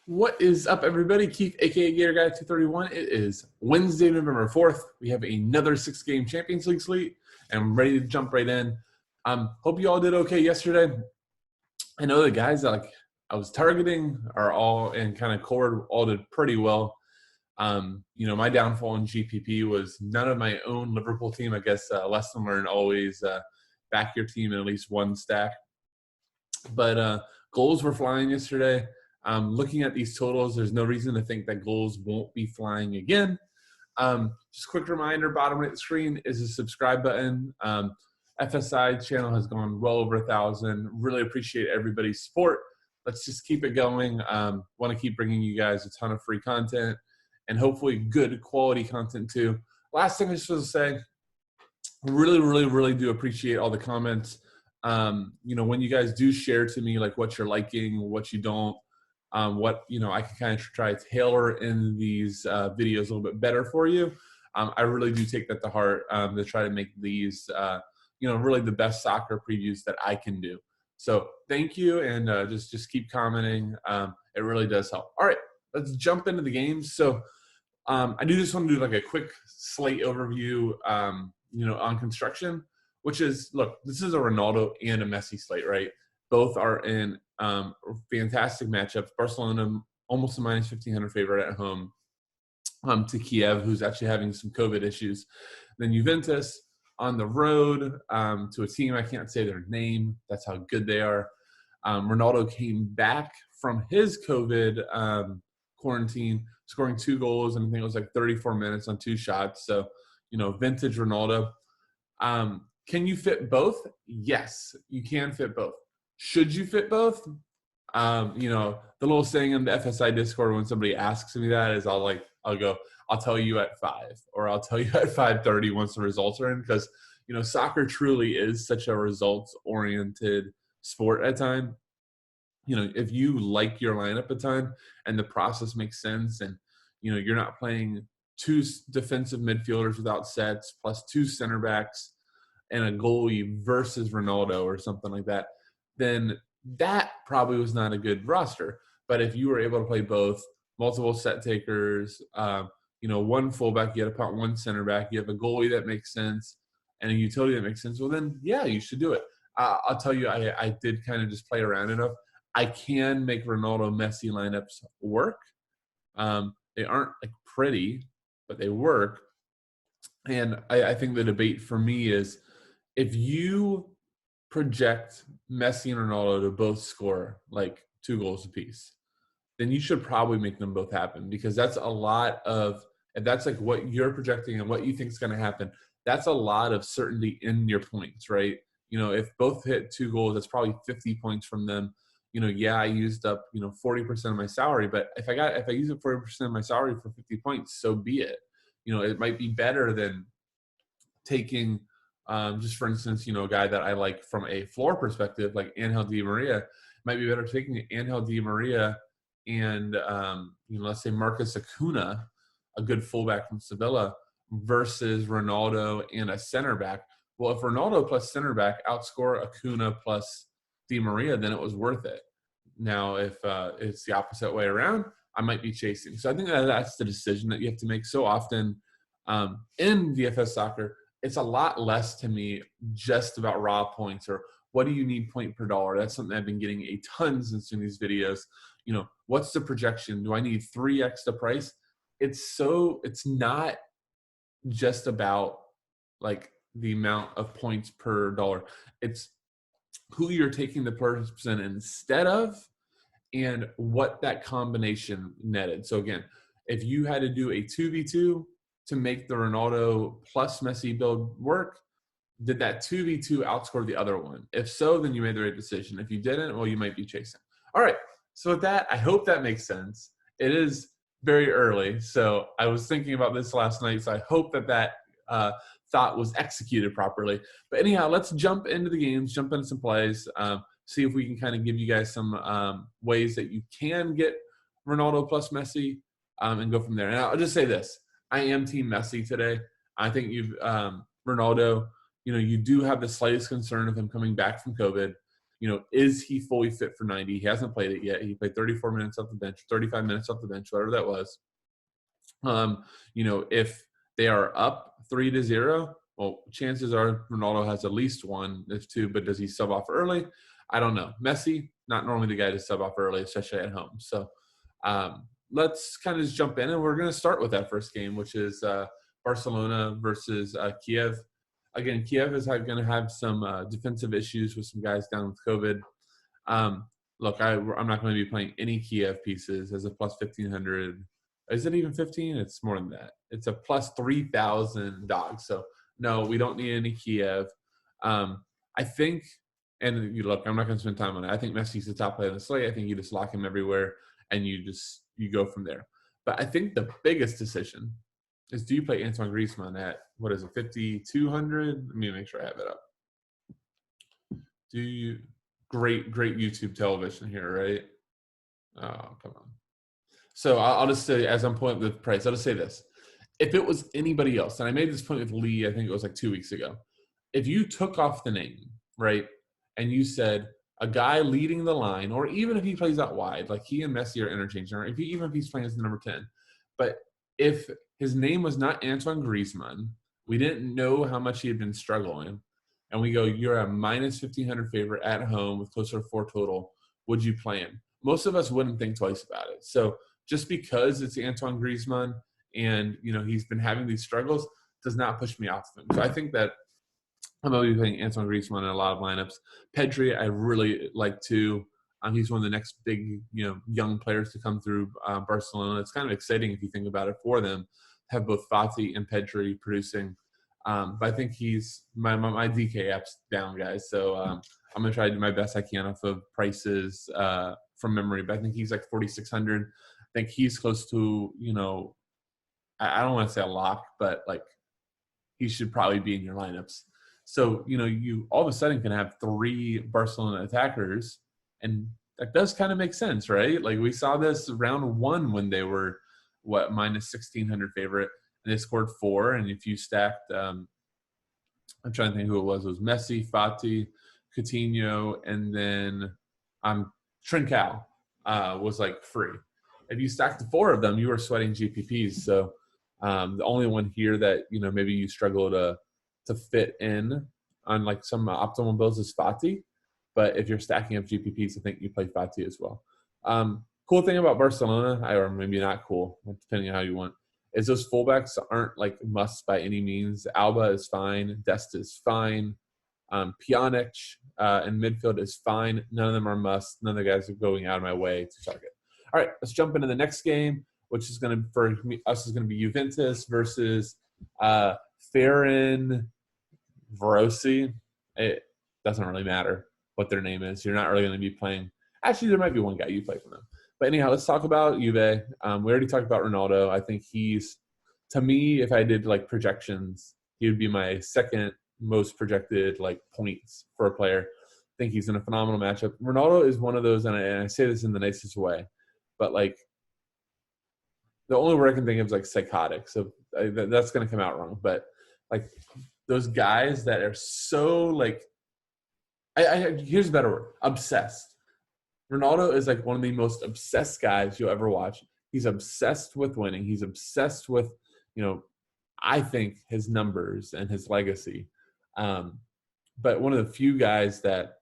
What is up, everybody? Keith, aka Gator Guy 231. It is Wednesday, November 4th. We have another 6-game Champions League slate, and I'm ready to jump right in. Hope you all did okay yesterday. I know the guys that I was targeting are all and kind of core all did pretty well. My downfall in GPP was none of my own Liverpool team. I guess lesson learned, always back your team in at least one stack. But goals were flying yesterday. Looking at these totals, there's no reason to think that goals won't be flying again. Just quick reminder, bottom right of the screen is a subscribe button. FSI channel has gone well over 1,000. Really appreciate everybody's support. Let's just keep it going. Want to keep bringing you guys a ton of free content and hopefully good quality content too. Last thing I just want to say, really do appreciate all the comments. When you guys do share to me like what you're liking, what you don't, I can kind of try to tailor in these videos a little bit better for you. I really do take that to heart to try to make these, really the best soccer previews that I can do. So thank you, and just keep commenting. It really does help. All right, let's jump into the games. So I do just want to do like a quick slate overview, on construction, which is, look, this is a Ronaldo and a Messi slate, right? Both are in fantastic matchups. Barcelona, almost a minus 1,500 favorite at home to Kiev, who's actually having some COVID issues. Then Juventus on the road to a team, I can't say their name. That's how good they are. Ronaldo came back from his COVID quarantine, scoring 2 goals, and I think it was like 34 minutes on 2 shots. So, vintage Ronaldo. Can you fit both? Yes, you can fit both. Should you fit both? The little saying in the FSI Discord when somebody asks me that is I'll go, I'll tell you at 5 or I'll tell you at 5:30 once the results are in, because, soccer truly is such a results-oriented sport at time. If you like your lineup a ton and the process makes sense and, you're not playing 2 defensive midfielders without sets plus 2 center backs and a goalie versus Ronaldo or something like that, then that probably was not a good roster. But if you were able to play both, multiple set takers, one fullback, you had to put 1 center back, you have a goalie that makes sense, and a utility that makes sense, well then, yeah, you should do it. I'll tell you, I did kind of just play around enough. I can make Ronaldo Messi lineups work. They aren't like pretty, but they work. And I think the debate for me is, if you project Messi and Ronaldo to both score like 2 goals apiece, then you should probably make them both happen, because that's a lot of, if that's like what you're projecting and what you think is going to happen, that's a lot of certainty in your points, right? If both hit 2 goals, that's probably 50 points from them. I used up, 40% of my salary, but if I use up 40% of my salary for 50 points, so be it. It might be better than taking, just for instance, a guy that I like from a floor perspective, like Angel Di Maria. It might be better taking Angel Di Maria and, let's say Marcus Acuna, a good fullback from Sevilla, versus Ronaldo and a center back. Well, if Ronaldo plus center back outscore Acuna plus Di Maria, then it was worth it. Now, if it's the opposite way around, I might be chasing. So I think that's the decision that you have to make. So often in DFS soccer, it's a lot less to me just about raw points or what do you need point per dollar. That's something I've been getting a ton since doing these videos. What's the projection? Do I need 3x the price? It's not just about like the amount of points per dollar. It's who you're taking the person instead of and what that combination netted. So again, if you had to do a 2v2 to make the Ronaldo plus Messi build work, did that 2v2 outscore the other one? If so, then you made the right decision. If you didn't, well, you might be chasing. All right, so with that, I hope that makes sense. It is very early, so I was thinking about this last night, so I hope that thought was executed properly. But anyhow, let's jump into the games, jump into some plays, see if we can kind of give you guys some ways that you can get Ronaldo plus Messi and go from there. And I'll just say this. I am team Messi today. I think Ronaldo, you do have the slightest concern of him coming back from COVID. is he fully fit for 90? He hasn't played it yet. He played 34 minutes off the bench, 35 minutes off the bench, whatever that was. If they are up 3-0, well, chances are Ronaldo has at least one, if two, but does he sub off early? I don't know. Messi, not normally the guy to sub off early, especially at home. So let's kind of just jump in, and we're going to start with that first game, which is Barcelona versus Kiev. Again, Kiev is going to have some defensive issues with some guys down with COVID. Look, I'm not going to be playing any Kiev pieces as a plus 1,500. Is it even 15? It's more than that. It's a plus 3,000 dogs. So, no, we don't need any Kiev. I think, and look, I'm not going to spend time on it. I think Messi's the top player in the slate. I think you just lock him everywhere, and you go from there. But I think the biggest decision is, do you play Antoine Griezmann at, 5,200? Let me make sure I have it up. Do you – great YouTube television here, right? Oh, come on. So I'll just say, as I'm pointing with price, I'll just say this. If it was anybody else, and I made this point with Lee, I think it was like 2 weeks ago. If you took off the name, right, and you said a guy leading the line, or even if he plays out wide, like he and Messi are interchanging, or even if he's playing as the number 10, but if his name was not Antoine Griezmann, we didn't know how much he had been struggling, and we go, you're a minus 1,500 favorite at home with closer to 4 total, would you play him? Most of us wouldn't think twice about it. So just because it's Antoine Griezmann and, he's been having these struggles does not push me off of him. So I think that I'm going to be playing Antoine Griezmann in a lot of lineups. Pedri, I really like too. He's one of the next big, young players to come through Barcelona. It's kind of exciting if you think about it for them, have both Fati and Pedri producing. But I think he's my DK app's down, guys. So I'm going to try to do my best I can off of prices from memory. But I think he's like 4,600. I think he's close to, I don't want to say a lock, but like he should probably be in your lineups. So, you all of a sudden can have 3 Barcelona attackers, and that does kind of make sense, right? Like we saw this round 1 when they were, minus 1,600 favorite, and they scored 4. And if you stacked, I'm trying to think who it was Messi, Fati, Coutinho, and then Trincao was like free. If you stacked the 4 of them, you were sweating GPPs. So the only one here that, maybe you struggle to fit in on like some optimal builds is Fati. But if you're stacking up GPPs, I think you play Fati as well. Cool thing about Barcelona, or maybe not cool, depending on how you want, is those fullbacks aren't like musts by any means. Alba is fine. Dest is fine. Pjanic in midfield is fine. None of them are musts. None of the guys are going out of my way to target. All right, let's jump into the next game, which is going to, for us, is going to be Juventus versus Ferencvárosi. It doesn't really matter what their name is. You're not really going to be playing. Actually, there might be one guy you play for them. But anyhow, let's talk about Juve. We already talked about Ronaldo. I think he's, to me, if I did like projections, he would be my second most projected like points for a player. I think he's in a phenomenal matchup. Ronaldo is one of those, and I say this in the nicest way, but like the only word I can think of is like psychotic. So that's going to come out wrong. But like those guys that are so like, here's a better word, obsessed. Ronaldo is like one of the most obsessed guys you'll ever watch. He's obsessed with winning. He's obsessed with, I think his numbers and his legacy. But one of the few guys that,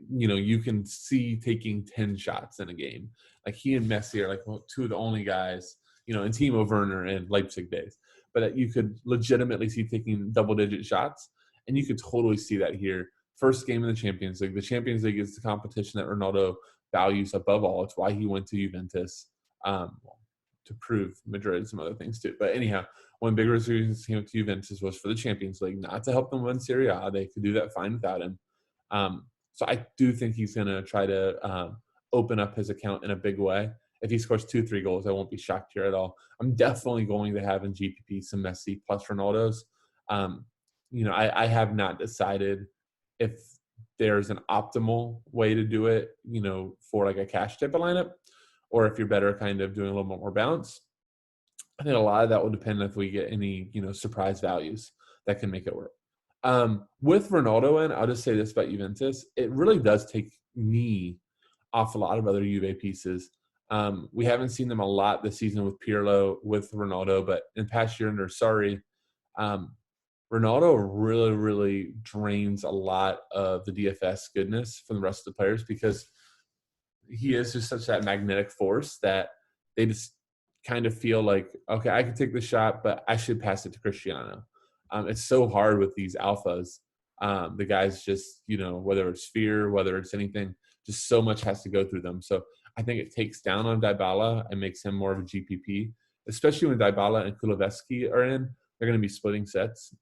you can see taking 10 shots in a game. Like he and Messi are like 2 of the only guys, and Timo Werner in Leipzig days. But that you could legitimately see taking double-digit shots, and you could totally see that here. First game in the Champions League. The Champions League is the competition that Ronaldo values above all. It's why he went to Juventus, to prove Madrid and some other things too. But anyhow, one big reason he went to Juventus was for the Champions League, not to help them win Serie A. They could do that fine without him. So I do think he's going to try to open up his account in a big way. If he scores 2-3 goals, I won't be shocked here at all. I'm definitely going to have in GPP some Messi plus Ronaldo's. I have not decided if there's an optimal way to do it, for like a cash type of lineup, or if you're better kind of doing a little bit more balance. I think a lot of that will depend if we get any, surprise values that can make it work. With Ronaldo in, I'll just say this about Juventus. It really does take me off a lot of other Juve pieces. We haven't seen them a lot this season with Pirlo, with Ronaldo, but in past year under Sarri, um, Ronaldo really, really drains a lot of the DFS goodness from the rest of the players because he is just such that magnetic force that they just kind of feel like, okay, I can take the shot, but I should pass it to Cristiano. It's so hard with these alphas. The guys just, whether it's fear, whether it's anything, just so much has to go through them. So I think it takes down on Dybala and makes him more of a GPP, especially when Dybala and Kulusevski are in. They're going to be splitting sets.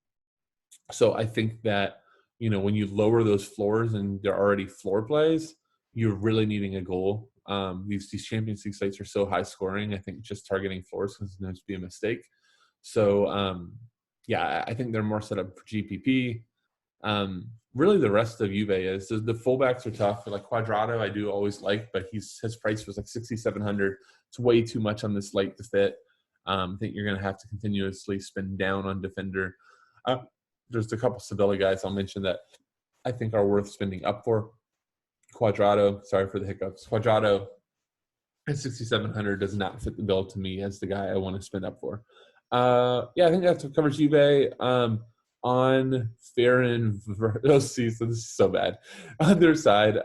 So I think that, when you lower those floors and they're already floor plays, you're really needing a goal. These Champions League sites are so high scoring. I think just targeting floors can sometimes be a mistake. So, I think they're more set up for GPP. Really, the rest of Juve is the fullbacks are tough. Like Quadrado, I do always like, but his price was like 6,700. It's way too much on this slate to fit. I think you're going to have to continuously spend down on defender. There's a couple Sevilla guys I'll mention that I think are worth spending up for. Quadrado, sorry for the hiccups. Quadrado at 6,700 does not fit the bill to me as the guy I want to spend up for. I think that's what covers Juve. On Ferran, this is so bad. On their side,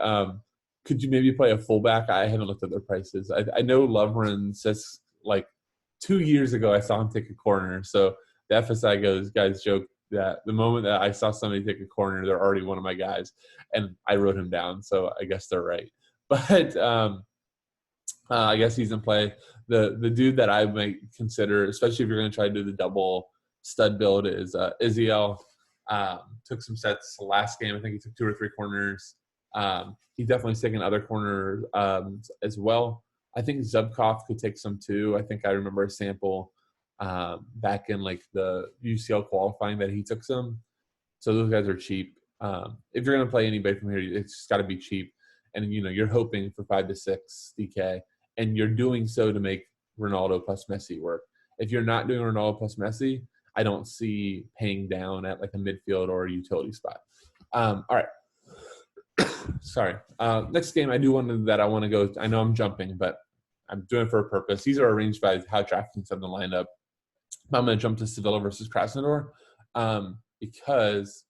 could you maybe play a fullback? I haven't looked at their prices. I know Lovren says like 2 years ago I saw him take a corner. So the FSI guys joke that the moment that I saw somebody take a corner, they're already one of my guys, and I wrote him down. So I guess they're right. But I guess he's in play. The dude that I might consider, especially if you're going to try to do the double stud build, is Izziel. Took some sets last game. I think he took 2 or 3 corners. He's definitely taken other corners as well. I think Zubkov could take some too. I think I remember a sample back in like the UCL qualifying that he took some. So those guys are cheap. If you're going to play anybody from here, it's just got to be cheap. And, you're hoping for 5 to 6 DK. And you're doing so to make Ronaldo plus Messi work. If you're not doing Ronaldo plus Messi, I don't see paying down at like a midfield or a utility spot. All right. Sorry. Next game I want to go. I know I'm jumping, but I'm doing it for a purpose. These are arranged by how DraftKings have the lineup. I'm going to jump to Sevilla versus Krasnodar because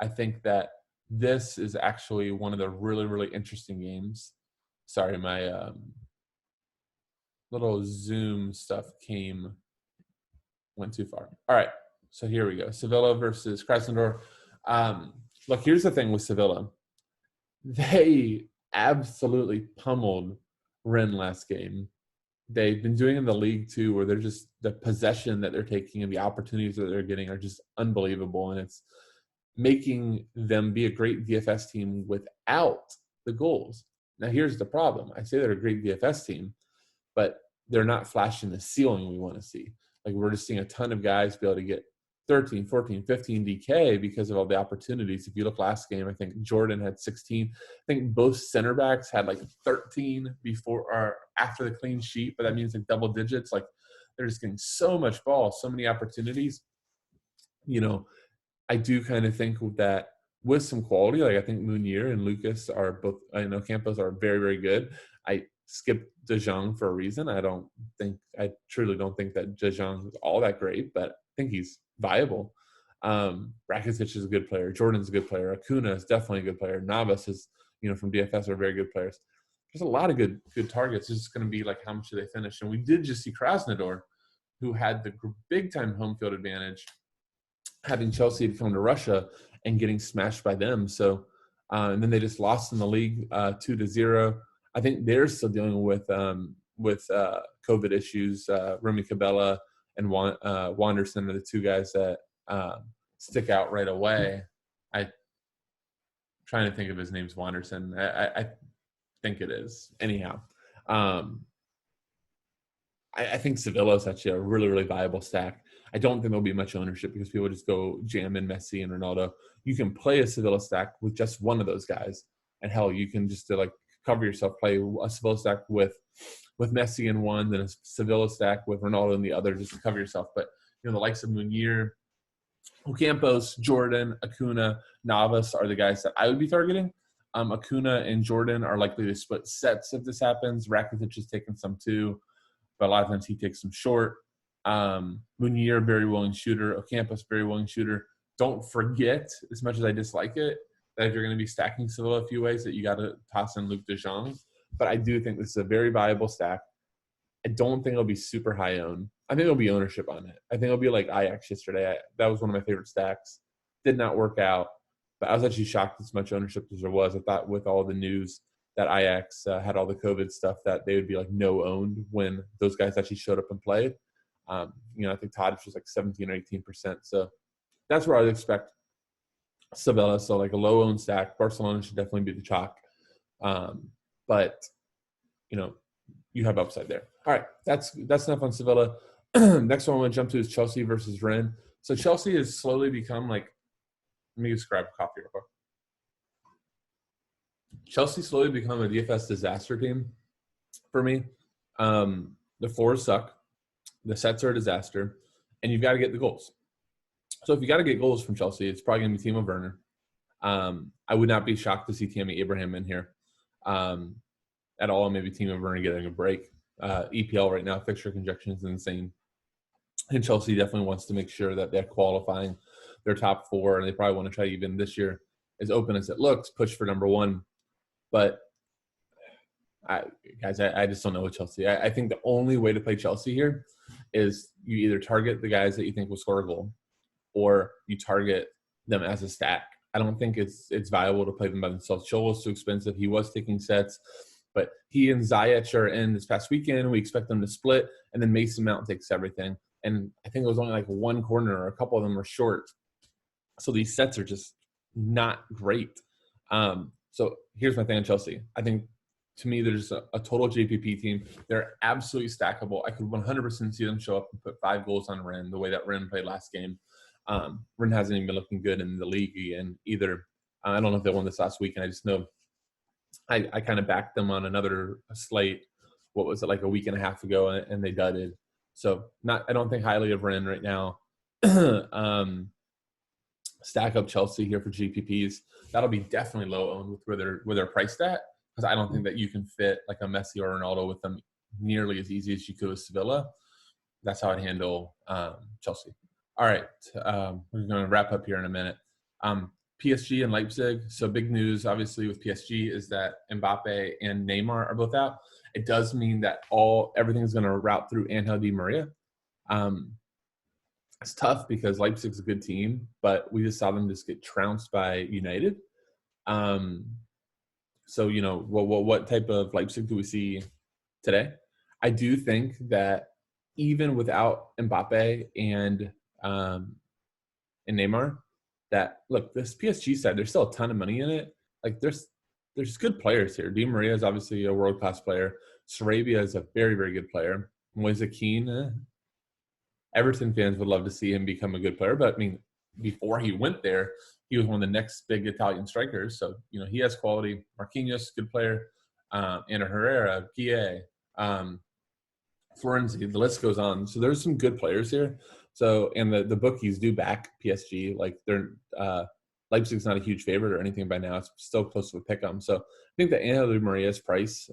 I think that this is actually one of the really, really interesting games. Sorry, my little Zoom stuff went too far. All right, so here we go. Sevilla versus Krasnodar. Look, here's the thing with Sevilla. They absolutely pummeled Rennes last game. They've been doing in the league too, where they're just the possession that they're taking and the opportunities that they're getting are just unbelievable, and it's making them be a great DFS team without the goals. Now, here's the problem. I say they're a great DFS team, but they're not flashing the ceiling we want to see. Like, we're just seeing a ton of guys be able to get 13, 14, 15 DK because of all the opportunities. If you look last game, I think Jordan had 16. I think both center backs had like 13 before or after the clean sheet, but that means like double digits. Like, they're just getting so much ball, so many opportunities. I do kind of think that with some quality, like I think Munier and Lucas are both, I know Campos are very, very good. I skipped De Jong for a reason. I truly don't think that De Jong is all that great, but I think he's viable. Rakitic is a good player. Jordan's a good player. Acuna is definitely a good player. Navas is, from DFS are very good players. There's a lot of good targets. It's just going to be like how much do they finish. And we did just see Krasnodar, who had the big-time home field advantage, having Chelsea come to Russia and getting smashed by them. So, and then they just lost in the league 2-0. I think they're still dealing with COVID issues. Remy Cabella and Wanderson are the two guys that stick out right away. I'm trying to think of his name's Wanderson. I think it is. Anyhow, I think Sevilla is actually a really, really viable stack. I don't think there'll be much ownership because people just go jam in Messi and Ronaldo. You can play a Sevilla stack with just one of those guys. And hell, you can just cover yourself, play a Sevilla stack with Messi in one, then a Sevilla stack with Ronaldo in the other, just to cover yourself. But, the likes of Munier, Ocampos, Jordan, Acuna, Navas are the guys that I would be targeting. Acuna and Jordan are likely to split sets if this happens. Rakitic is taking some too, but a lot of times he takes them short. Munier, very willing shooter. Ocampos, very willing shooter. Don't forget, as much as I dislike it, that if you're going to be stacking Sevilla a few ways, that you got to toss in Luc de Jong. But I do think this is a very viable stack. I don't think it'll be super high owned. I think there'll be ownership on it. I think it'll be like Ajax yesterday. That was one of my favorite stacks. Did not work out, but I was actually shocked as much ownership as there was. I thought with all the news that Ajax had all the COVID stuff that they would be like no owned when those guys actually showed up and played. I think Tadic was like 17 or 18%. So that's where I would expect Sevilla. So like a low owned stack. Barcelona should definitely be the chalk. But you have upside there. All right, that's enough on Sevilla. Next one I want to jump to is Chelsea versus Rennes. So Chelsea has slowly become like, let me just grab a coffee real quick. Chelsea slowly become a DFS disaster team for me. The floors suck. The sets are a disaster. And you've got to get the goals. So if you got to get goals from Chelsea, it's probably going to be Timo Werner. I would not be shocked to see Tammy Abraham in here at all. Maybe Timo Werner getting a break. EPL right now, fixture conjunction is insane. And Chelsea definitely wants to make sure that they're qualifying their top four, and they probably want to try even this year, as open as it looks, push for number one. But I just don't know with Chelsea. I think the only way to play Chelsea here is you either target the guys that you think will score a goal, or you target them as a stack. I don't think it's viable to play them by themselves. Cholo's too expensive. He was taking sets, but he and Ziyech are in this past weekend. We expect them to split, and then Mason Mount takes everything. And I think it was only like one corner, or a couple of them were short. So these sets are just not great. So here's my thing on Chelsea. I think, to me, they're just a total JPP team. They're absolutely stackable. I could 100% see them show up and put 5 goals on Rennes the way that Rennes played last game. Rennes hasn't even been looking good in the league again either. I don't know if they won this last week, and I just know I kind of backed them on another slate. What was it, like a week and a half ago, and they dudded. So I don't think highly of Rennes right now. Stack up Chelsea here for GPPs. That'll be definitely low owned with where they're priced at, because I don't think that you can fit like a Messi or Ronaldo with them nearly as easy as you could with Sevilla. That's how I'd handle Chelsea. All right, we're going to wrap up here in a minute. PSG and Leipzig. So big news, obviously, with PSG is that Mbappe and Neymar are both out. It does mean that everything's going to route through Angel Di Maria. It's tough because Leipzig's a good team, but we just saw them just get trounced by United. So, what type of Leipzig do we see today? I do think that even without Mbappe and Neymar, that look, this PSG side, there's still a ton of money in it. Like there's good players here. Di Maria is obviously a world-class player. Sarabia is a very, very good player. Moise Kean, Everton fans would love to see him become a good player, but I mean, before he went there, he was one of the next big Italian strikers. So, he has quality. Marquinhos, good player. Ana Herrera, Kiev, Florenzi, the list goes on. So there's some good players here. So, and the bookies do back PSG. Like they're Leipzig's not a huge favorite or anything by now. It's still close to a pick 'em. So I think that Angel Di Maria's price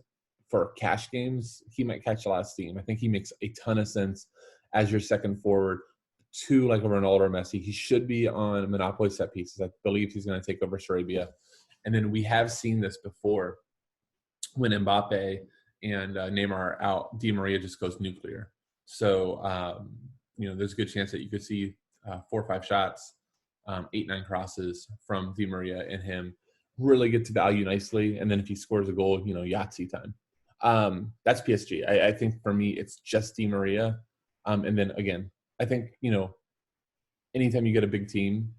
for cash games, he might catch a lot of steam. I think he makes a ton of sense as your second forward to like a Ronaldo or Messi. He should be on Monopoly set pieces. I believe he's going to take over Sarabia. And then we have seen this before when Mbappe and Neymar are out, Di Maria just goes nuclear. So, there's a good chance that you could see 4 or 5 shots, 8-9 crosses from Di Maria and him really get to value nicely. And then if he scores a goal, Yahtzee time. That's PSG. I think for me, it's just Di Maria. And then again, I think, anytime you get a big team,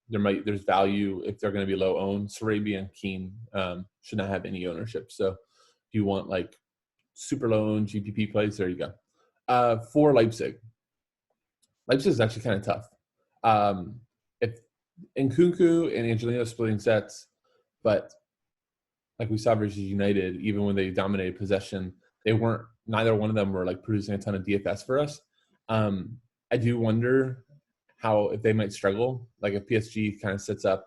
there's value if they're going to be low owned. Sarabia and Keane should not have any ownership. So if you want like super low owned GPP plays, there you go. For Leipzig is actually kind of tough. If Nkunku and Angelino splitting sets, but like we saw versus United, even when they dominated possession, neither one of them were like producing a ton of DFS for us. I do wonder how if they might struggle, like if PSG kind of sits up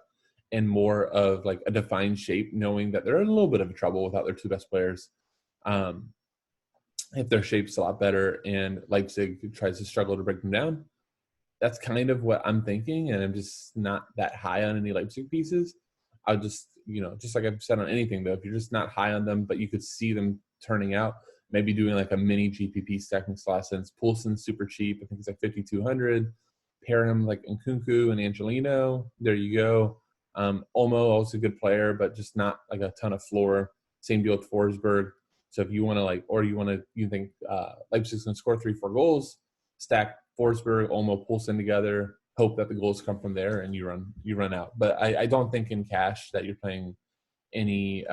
in more of like a defined shape, knowing that they're in a little bit of trouble without their two best players. If their shape's a lot better and Leipzig tries to struggle to break them down, that's kind of what I'm thinking. And I'm just not that high on any Leipzig pieces. I'll just, just like I've said on anything though, if you're just not high on them, but you could see them turning out, maybe doing like a mini GPP stack makes a lot of sense. Poulsen's super cheap. I think it's like 5,200. Pair him like Nkunku and Angelino. There you go. Olmo, also a good player, but just not like a ton of floor. Same deal with Forsberg. So if you want to you think Leipzig's going to score 3-4 goals, stack Forsberg, Olmo, Poulsen together, hope that the goals come from there, and you run out. But I don't think in cash that you're playing any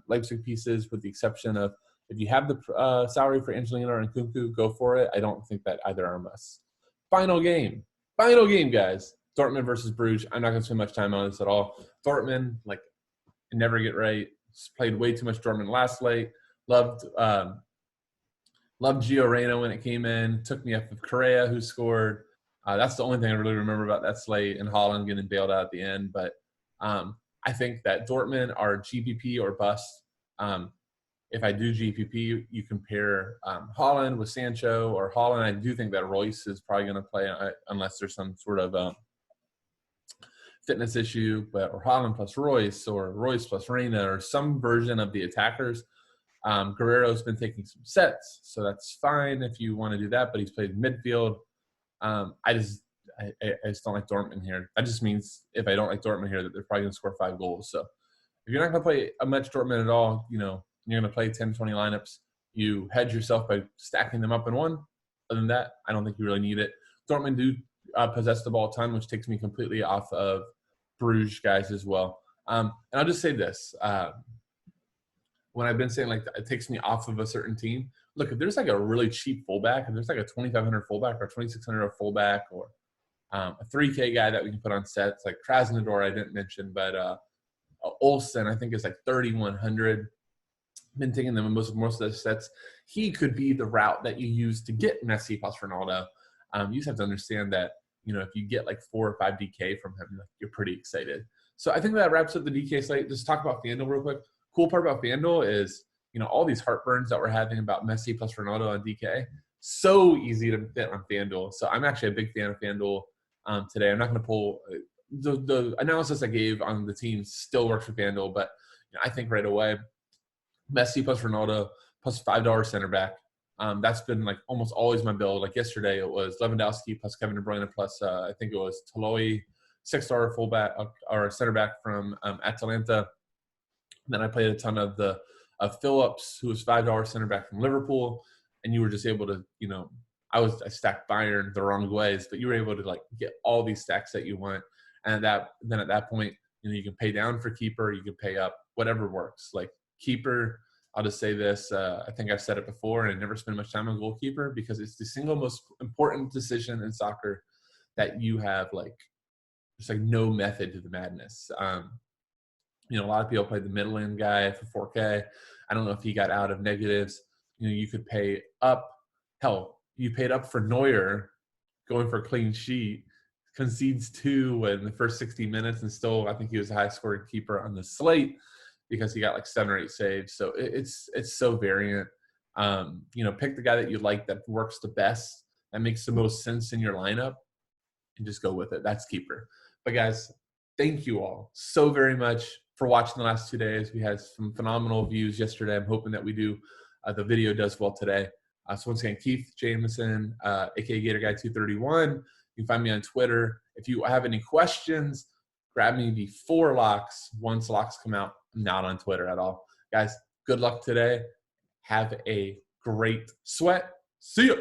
Leipzig pieces, with the exception of if you have the salary for Angelino or Nkunku, go for it. I don't think that either are a must. Final game, guys. Dortmund versus Bruges. I'm not going to spend much time on this at all. Dortmund, never get right. Played way too much Dortmund last slate. Loved Gio Reyna when it came in. Took me off of Correa, who scored. That's the only thing I really remember about that slate, and Haaland getting bailed out at the end. But I think that Dortmund are GPP or bust. If I do GPP, you compare Haaland with Sancho or Haaland. I do think that Royce is probably going to play unless there's some sort of fitness issue, or Haaland plus Royce or Royce plus Reyna or some version of the attackers. Guerrero's been taking some sets, so that's fine if you want to do that, but he's played midfield. I just don't like Dortmund here. That just means if I don't like Dortmund here, that they're probably going to score 5 goals. So if you're not going to play a much Dortmund at all, you're going to play 10, 20 lineups, you hedge yourself by stacking them up in one. Other than that, I don't think you really need it. Dortmund do possess the ball a ton, which takes me completely off of Bruges guys as well. And I'll just say this. When I've been saying it takes me off of a certain team, look, if there's a really cheap fullback, if there's a 2,500 fullback or 2,600 fullback or a 3K guy that we can put on sets, like Krasnodar I didn't mention, but Olsen I think is 3,100. Been taking them in most of those sets. He could be the route that you use to get Messi plus Ronaldo. You just have to understand that, if you get 4 or 5 DK from him, you're pretty excited. So I think that wraps up the DK slate. Just talk about FanDuel real quick. Cool part about FanDuel is, all these heartburns that we're having about Messi plus Ronaldo on DK, so easy to fit on FanDuel. So I'm actually a big fan of FanDuel today. I'm not going to pull the analysis I gave on the teams still works for FanDuel, but I think right away, Messi plus Ronaldo plus $5 center back. That's been almost always my build. Yesterday it was Lewandowski plus Kevin De Bruyne plus I think it was Toloi, $6 fullback or center back from Atalanta. Then I played a ton of Phillips, who was $5 center back from Liverpool, and you were just able to, I stacked Bayern the wrong ways, but you were able to get all these stacks that you want, and then at that point, you can pay down for keeper, you can pay up, whatever works. Keeper, I'll just say this: I think I've said it before, and I never spend much time on goalkeeper because it's the single most important decision in soccer that you have. There's no method to the madness. A lot of people play the middle-end guy for 4K. I don't know if he got out of negatives. You could pay up. Hell, you paid up for Neuer going for a clean sheet, concedes 2 in the first 60 minutes, and still I think he was the highest-scoring keeper on the slate because he got 7 or 8 saves. So it's so variant. Pick the guy that you like that works the best, that makes the most sense in your lineup, and just go with it. That's keeper. But guys, thank you all so very much for watching the last 2 days. We had some phenomenal views yesterday. I'm hoping that the video does well today. So once again, Keith Jameson, aka GatorGuy231. You can find me on Twitter. If you have any questions, grab me before locks. Once locks come out, I'm not on Twitter at all. Guys, good luck today. Have a great sweat. See ya.